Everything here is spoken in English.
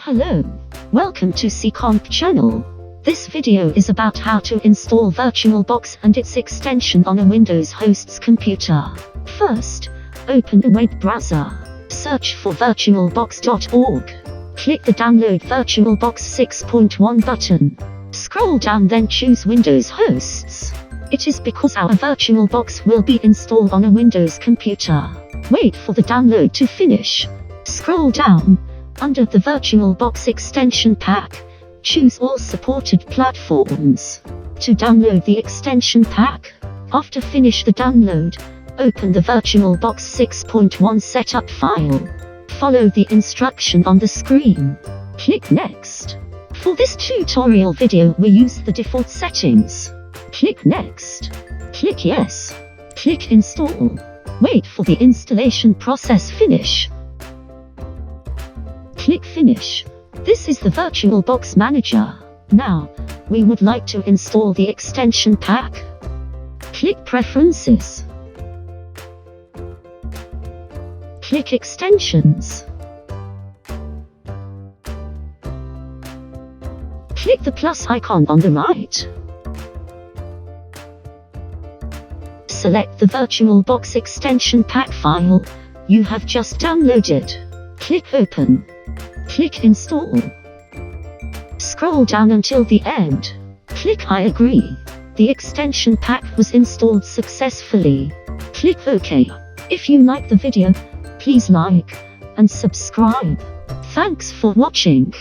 Hello, welcome to CComp channel. This video is about how to install VirtualBox and its extension on a Windows host's computer. First, open a web browser. Search for virtualbox.org. Click the Download VirtualBox 6.1 button. Scroll down, then choose Windows hosts. It is because our VirtualBox will be installed on a Windows computer. Wait for the download to finish. Scroll down. Under the VirtualBox extension pack, choose all supported platforms. To download the extension pack, after finish the download, open the VirtualBox 6.1 setup file. Follow the instruction on the screen. Click Next. For this tutorial video we use the default settings. Click Next. Click Yes. Click Install. Wait for the installation process finish. Click Finish. This is the VirtualBox Manager. Now, we would like to install the extension pack. Click Preferences. Click Extensions. Click the plus icon on the right. Select the VirtualBox extension pack file you have just downloaded. Click Open. Click Install. Scroll down until the end. Click I agree. The extension pack was installed successfully. Click OK. If you like the video, please like and subscribe. Thanks for watching.